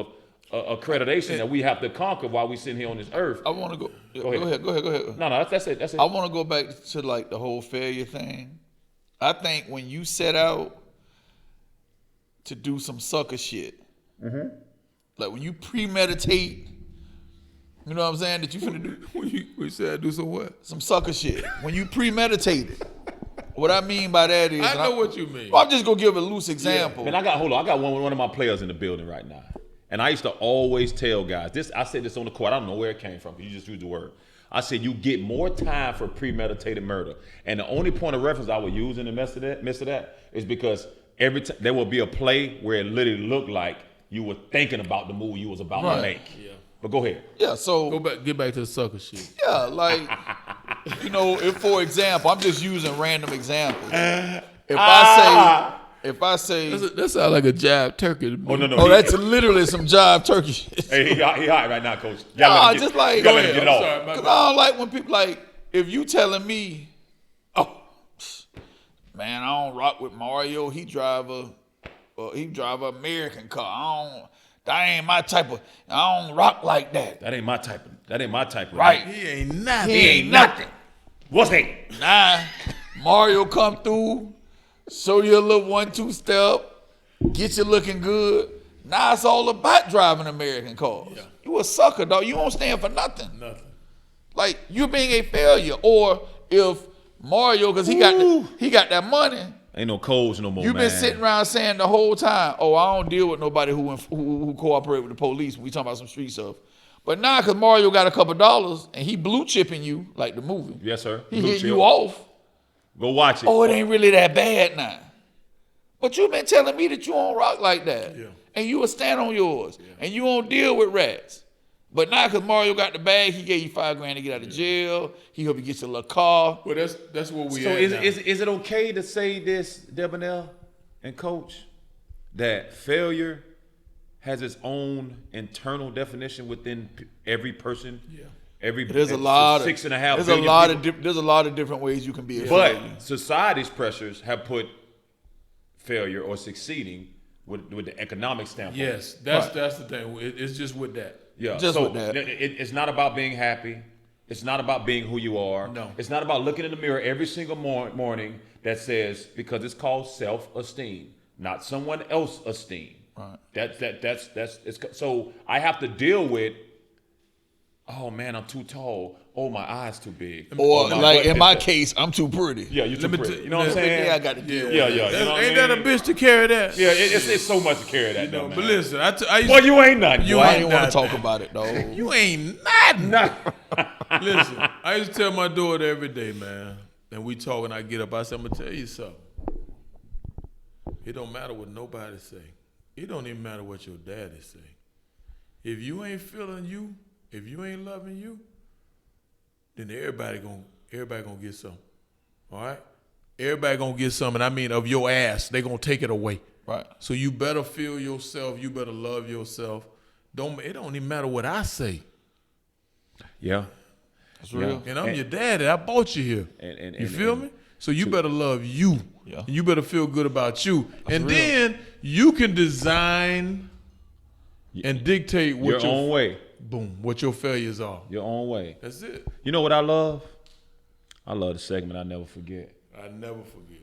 of accreditation that we have to conquer while we sitting here on this earth. I want to go. Go ahead. Go ahead. No, that's it. That's it. I want to go back to like the whole failure thing. I think when you set out to do some sucker shit, like when you premeditate, you know what I'm saying, that you finna do When you said do some what? some sucker shit. When you premeditate it. What I mean by that is, I know what you mean. I'm just gonna give a loose example. Man, I got one of my players in the building right now, and I used to always tell guys this. I said this on the court. I don't know where it came from, but you just used the word. I said you get more time for premeditated murder, and the only point of reference I would use in the midst of that is because every time there will be a play where it literally looked like you were thinking about the move you was about to Right. make. Yeah. But go ahead. Yeah, so Get back to the sucker shit. yeah, like you know, if for example, I'm just using random examples. If I say, That sounds like a jive turkey to me. Oh no. oh, that's literally some jive turkey shit. Hey, he hot right now, Coach. Nah, just like, you gotta let him get it off. Sorry, my Cause bad. I don't like when people like, if you telling me, oh, man, I don't rock with Mario. He drive a American car. That ain't my type of. I don't rock like that. That ain't my type of. Right. He ain't nothing. He ain't nothing. What's that? Nah, Mario come through, show you a little 1-2 step, get you looking good. Now it's all about driving American cars. Yeah. You a sucker, dog. You don't stand for nothing. Nothing. Like you being a failure, or if Mario, because he got that money. Ain't no codes no more, You've man. been sitting around saying the whole time, "Oh, I don't deal with nobody who cooperate with the police." We talking about some street stuff, but now because Mario got a couple dollars and he blue chipping you like the movie. Yes, sir. He Blue hit chip. you off. Go watch it. Oh, it ain't really that bad now. But you've been telling me that you don't rock like that, Yeah. and you will stand on yours, and you won't deal with rats. But now because Mario got the bag, he gave you $5,000 to get out of jail. He hope you get your little car. Well, that's what we So at now. is it okay to say this, Debonair and Coach, that failure has its own internal definition within every person? Yeah. There's a lot of 6.5 there's a billion lot people. of there's a lot of different ways you can be a failure. But society's pressures have put failure or succeeding with the economic standpoint. Yes, that's the thing. It's just with that. Yeah, Just so with that. it's not about being happy. It's not about being who you are. No. It's not about looking in the mirror every single morning that says, because it's called self-esteem, not someone else's esteem. Right. So I have to deal with, oh man, I'm too tall. Oh, my eyes too big. Or Oh, my like butt in is my big. case, I'm too pretty. Yeah, you're too me pretty. t- You know what I'm let me- saying? Yeah, I got to deal. with Yeah, it. yeah. You know what I Ain't that a mean? bitch to carry that? Yeah, it's so much to carry that, though, man. But listen, I used Boy, you ain't nothing. You boy. I ain't ain't want to nothing. talk about it though. you ain't nothing. Nah. Listen, I used to tell my daughter every day, man, and we talk and I get up, I said, I'm going to tell you something. It don't matter what nobody say. it don't even matter what your daddy say. If you ain't feeling you, if you ain't loving you, then everybody gonna get something. All right? Everybody gonna get something. I mean, of your ass, they gonna take it away. Right. So you better feel yourself. You better love yourself. It don't even matter what I say. Yeah. That's real. And I'm your daddy. I bought you here. You feel me? So you better love you. Yeah. And you better feel good about you. That's real. Then you can design and dictate what Your own way. Boom. What your failures are. Your own way. That's it. You know what I love? I love the segment I never forget. I never forget.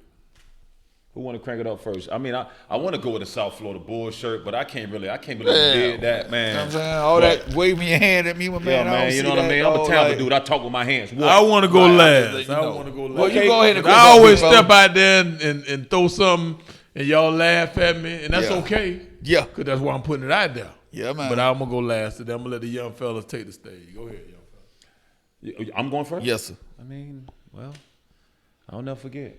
Who want to crank it up first? I mean, I want to go with the South Florida Bulls shirt, but I can't believe I did that, man. You know what I'm saying? All But- that waving your hand at me, my man. Yeah, I don't man, you see know what I that, mean? I'm a dog, Tampa like- dude. I talk with my hands. What? I want to go Right, I last. just let you I know. want to go last. Well, you go ahead and I go always big step fella. out there and throw something, and y'all laugh at me, and that's Yeah. okay. Yeah. Because that's why I'm putting it out there. Yeah, man. But I'm going to go last today. I'm going to let the young fellas take the stage. Go ahead, young fellas. I'm going first? Yes, sir. I mean, well, I'll never forget.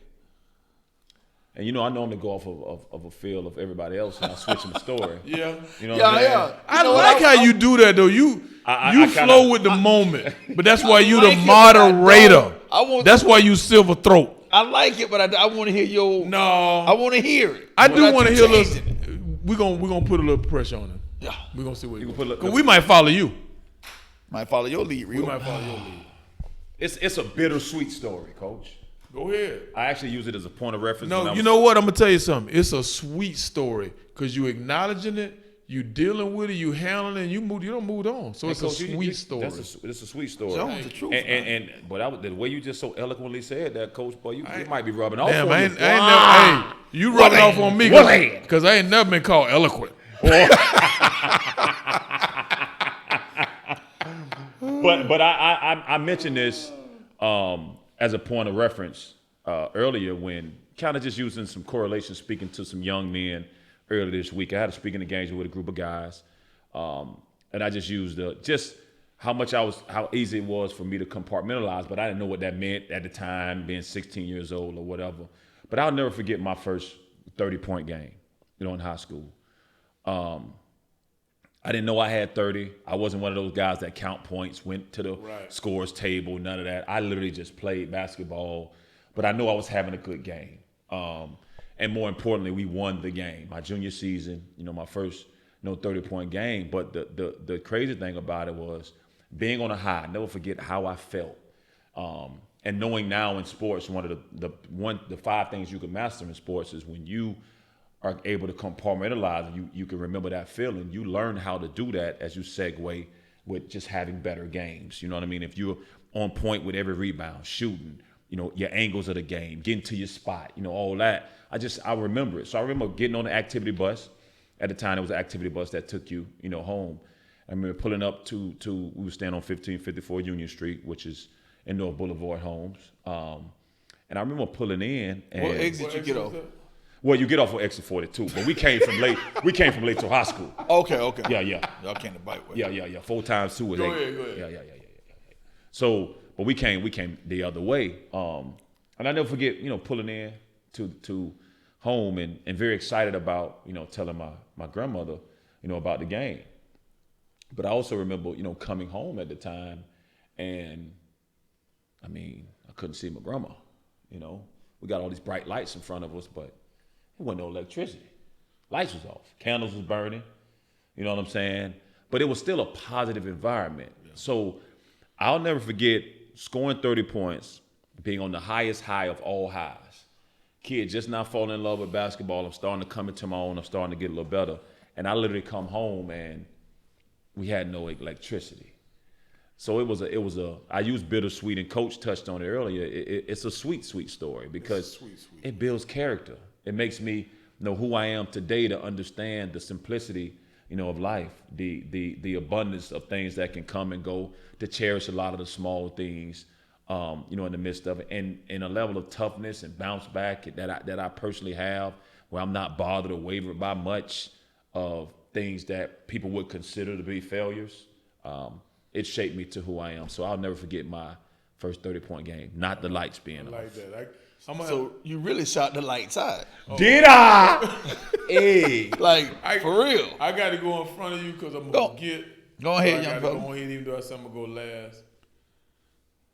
And you know, I normally go off of a feel of everybody else, and I switch in the story. Yeah. You know Yeah, what I'm saying? yeah. I You know like what? how you do that, though. You I flow kinda- with the moment. But that's why you like the it, but I don't. moderator. I want- That's why you silver throat. I like it, but I want to hear your. No. I want to hear it. I do want to hear a changing little. it. We're gonna put a little pressure on him. Yeah. We're gonna see what You you can put a- 'Cause we might follow you. Might follow your lead, We real. might follow your lead. It's a bittersweet story, Coach. Go ahead. I actually use it as a point of reference. when I No, was- you know what? I'm gonna tell you something. It's a sweet story because you acknowledging it, you dealing with it, you handling it, and you don't move on. So it's a Coach, sweet story. It's a sweet story. Jones, the truth. But the way you just so eloquently said that, Coach, boy, you might be rubbing off Damn, on I me. ain't never. Hey, you rubbing off on me because I ain't never been called eloquent. But I mentioned this as a point of reference earlier when kind of just using some correlation, speaking to some young men earlier this week. I had a speaking engagement with a group of guys, and I just used just how easy it was for me to compartmentalize, but I didn't know what that meant at the time, being 16 years old or whatever. But I'll never forget my first 30-point game, in high school. I didn't know I had 30. I wasn't one of those guys that count points, went to the scores table, none of that. I literally just played basketball, but I knew I was having a good game. And more importantly, we won the game. My junior season, my first 30-point game. But the crazy thing about it was being on a high. I never forget how I felt. And knowing now in sports, one of the 5 things you can master in sports is when you are able to compartmentalize and you can remember that feeling. You learn how to do that as you segue with just having better games. You know what I mean? If you're on point with every rebound, shooting, your angles of the game, getting to your spot, all that. I remember it. So I remember getting on the activity bus. At the time, it was an activity bus that took you, home. I remember pulling up to we were staying on 1554 Union Street, which is in North Boulevard Homes. And I remember pulling in. And What exit you get off? Well, you get off on exit 42, but we came from late. We came from late to high school. Okay. Yeah. Y'all came to bite with. Yeah. 4 times 2 is 8. Go ahead. Yeah. So, but we came the other way. And I never forget, pulling in to home and very excited about, telling my grandmother, about the game. But I also remember, coming home at the time, and I mean, I couldn't see my grandma. We got all these bright lights in front of us, but there wasn't no electricity. Lights was off. Candles was burning. You know what I'm saying? But it was still a positive environment. Yeah. So I'll never forget scoring 30 points, being on the highest high of all highs. Kid just not falling in love with basketball. I'm starting to come into my own. I'm starting to get a little better. And I literally come home and we had no electricity. So I used bittersweet, and Coach touched on it earlier. It's a sweet story because it builds character. It makes me know who I am today to understand the simplicity, of life, the abundance of things that can come and go, to cherish a lot of the small things, in the midst of it, and a level of toughness and bounce back that I personally have, where I'm not bothered or wavered by much of things that people would consider to be failures. It shaped me to who I am. So I'll never forget my first 30-point game, not the lights being I off. like that. So you really shot the light side. Did I? Hey. Like, for real. I got to go in front of you because I'm Go. going to forget. Go ahead, So I young gotta fella. go ahead, even though I said I'm going to go last.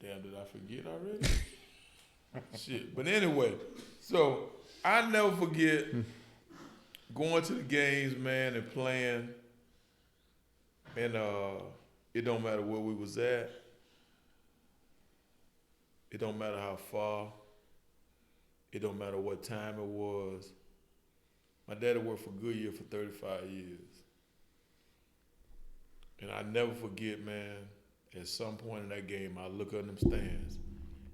Damn, did I forget already? Shit. But anyway, so I never forget going to the games, man, and playing. And it don't matter where we was at. It don't matter how far. It don't matter what time it was. My daddy worked for Goodyear for 35 years. And I never forget, man, at some point in that game, I look up in them stands,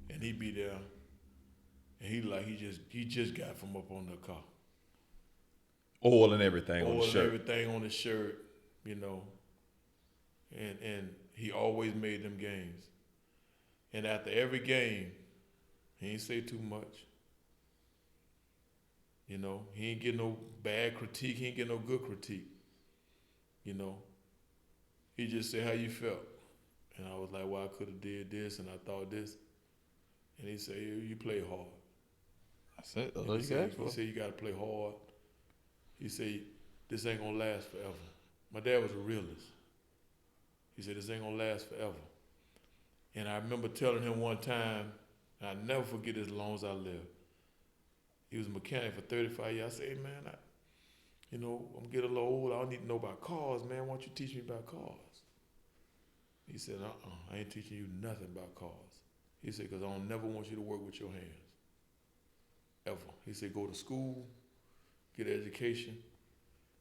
and he be there, and he just got from up on the car. Oil and everything on Oil the and shirt. everything on the shirt, you know. And he always made them games. And after every game, he ain't say too much. You know, he ain't get no bad critique. He ain't get no good critique. You know, he just said how you felt. And I was like, well, I could have did this and I thought this. And he said, you play hard. That's it. That's And all he you said, asked for. he said, you got to play hard. He said, this ain't going to last forever. My dad was a realist. He said, this ain't going to last forever. And I remember telling him one time, and I'll never forget it as long as I live. He was a mechanic for 35 years. I said, hey, man, I'm getting a little old. I don't need to know about cars, man. Why don't you teach me about cars? He said, I ain't teaching you nothing about cars. He said, because I don't never want you to work with your hands. Ever. He said, go to school, get an education.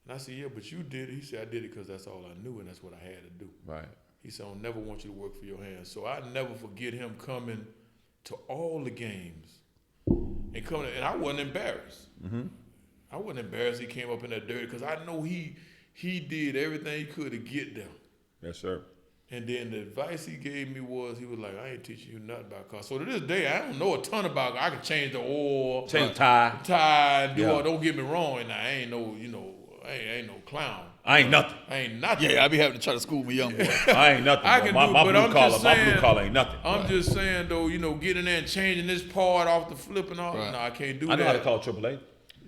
And I said, yeah, but you did it. He said, I did it because that's all I knew and that's what I had to do. Right. He said, I don't never want you to work for your hands. So I never forget him coming to all the games and I wasn't embarrassed. Mm-hmm. I wasn't embarrassed he came up in that dirt because I know he did everything he could to get there. Yes, sir. And then the advice he gave me was, he was like, I ain't teaching you nothing about cars. So to this day, I don't know a ton about cars. I can change the oil, Change the tie. and do Yeah. all. Don't get me wrong. And I ain't no, I ain't no clown. I ain't nothing. I ain't nothing. Yeah, I be having to try to school my young boy. I ain't nothing. I bro. can my do, my but blue I'm collar, just my saying, blue collar ain't nothing. I'm just saying though, getting in there and changing this part off the flip and all. Right. No, I can't do I know how to that. call AAA.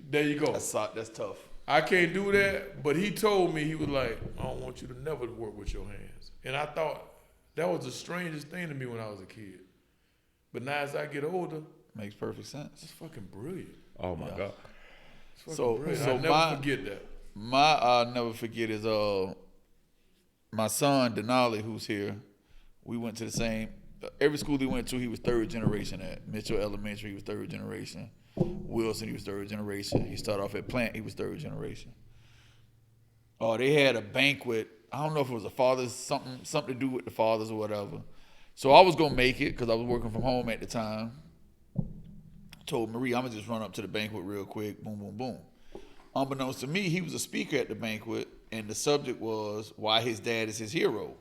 There you go. That's tough. I can't do that. But he told me, he was like, I don't want you to never work with your hands. And I thought that was the strangest thing to me when I was a kid. But now as I get older, Makes perfect sense. it's fucking brilliant. Oh my God. It's fucking So- brilliant. so I'll never forget that. My I'll never forget is my son Denali, who's here. We went to the same every school he went to. He was third generation at Mitchell Elementary. He was third generation. Wilson, he was third generation. He started off at Plant. He was third generation. Oh, they had a banquet. I don't know if it was a father's something to do with the fathers or whatever. So I was gonna make it because I was working from home at the time. Told Marie, I'm gonna just run up to the banquet real quick. Boom, boom, boom. Unbeknownst to me, he was a speaker at the banquet, and the subject was why his dad is his hero.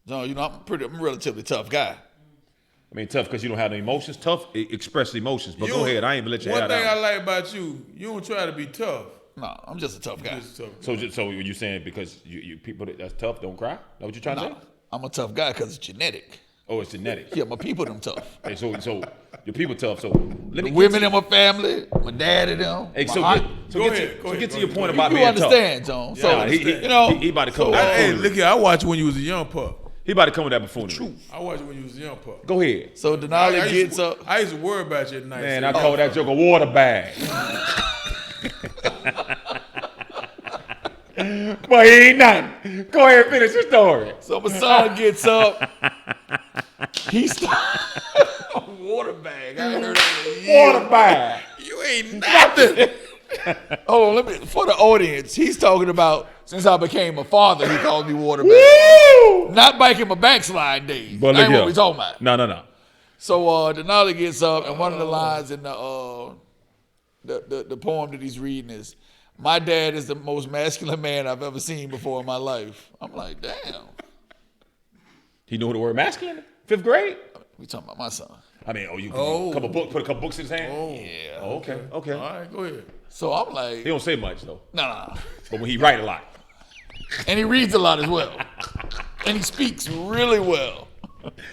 So, I'm a relatively tough guy. I mean, tough because you don't have any emotions. Tough, express emotions. But go ahead. I ain't gonna let you One add thing I out. like about you don't try to be tough. No, I'm just a tough guy. Just tough. So you saying because you people that's tough don't cry? That what you trying to No, say? I'm a tough guy because it's genetic. Oh, it's genetic. Yeah, my people them tough. Hey, so your people tough. So let me The women in my family, my dad and them. Hey, my so aunt. get to your point ahead. about You being understand, John. tough. So, Nah, he about to come so, with that Hey, buffoonery. look here, I watched you when you was a young pup. He about to come with that buffoonery. I watched you when you was a young pup. Go ahead. So Denali I gets up. used to worry about you at night. Man, so I call that joke a water bag. But he ain't nothing. Go ahead and finish your story. So my son gets up. He starts water bag. I ain't heard that in years. Water bag. You ain't nothing. Hold on, for the audience, he's talking about since I became a father, he called me water bag. Woo! Not back in my backslide days. But That look ain't here. what we talking about. No. So Denali gets up, and one of the lines in the poem that he's reading is, "My dad is the most masculine man I've ever seen before in my life." I'm like, damn. He knew the word masculine? 5th grade? We talking about my son. I mean, put Oh. a couple books in his hand? Yeah. Oh, okay. All right, go ahead. So I'm He like, don't say much though. nah. But when he write a lot. And he reads a lot as well. And he speaks really well.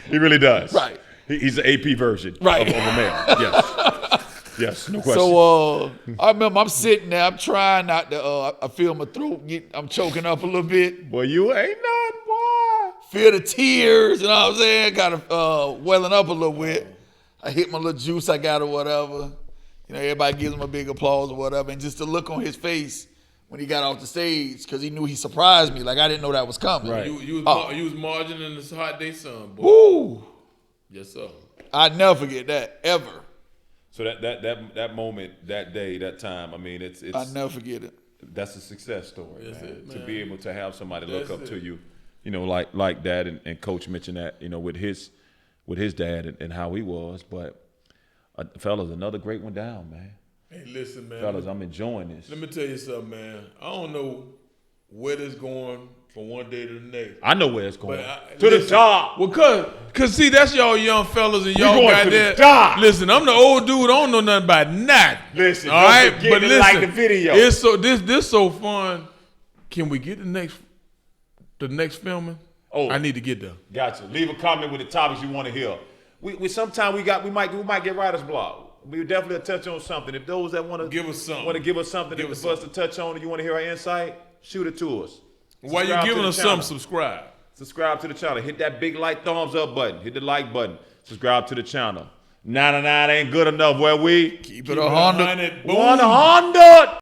He really does. Right. He's the AP version Right. of a male. Yes. Yes, no question. So I remember I'm sitting there, I'm trying not to. I feel my throat I'm choking up a little bit. Boy, you ain't nothing, boy. Feel the tears, you know what I'm saying? Kind of welling up a little bit. I hit my little juice I got or whatever. You know, everybody gives him a big applause or whatever. And just the look on his face when he got off the stage, because he knew he surprised me. Like, I didn't know that was coming. Right. You was margin in this hot day sun, boy. Woo! Yes, sir. I'd never forget that, ever. So that moment, that day, that time, I mean, it's I'd never forget it. that's a success story, That's man. it, To man. be able to have somebody look That's up to it. you, you know, like that, and Coach mentioned that, you know, with his dad and how he was. But fellas, another great one down, man. Hey, listen, man. Fellas, I'm enjoying this. Let me tell you something, man. I don't know where this going from one day to the next. I know where it's going. But To the listen, top. Well, cause see, that's y'all young fellas and y'all going got to the that. top. Listen, I'm the old dude. I don't know nothing about nothing. Listen, all don't right. forget But to listen, like the video. It's so this so fun. Can we get the next filming? Oh. I need to get there. Gotcha. Leave a comment with the topics you want to hear. We sometimes we might get writer's block. We would definitely touch on something. If those that want to Give us something. want to give us something Give for us us to touch on, and you want to hear our insight, shoot it to us. While you Subscribe to giving the us channel. something, subscribe. Subscribe to the channel. Hit that big like thumbs up button. Hit the like button. Subscribe to the channel. 99 ain't good enough. Where we Keep it 100. Boom. 100.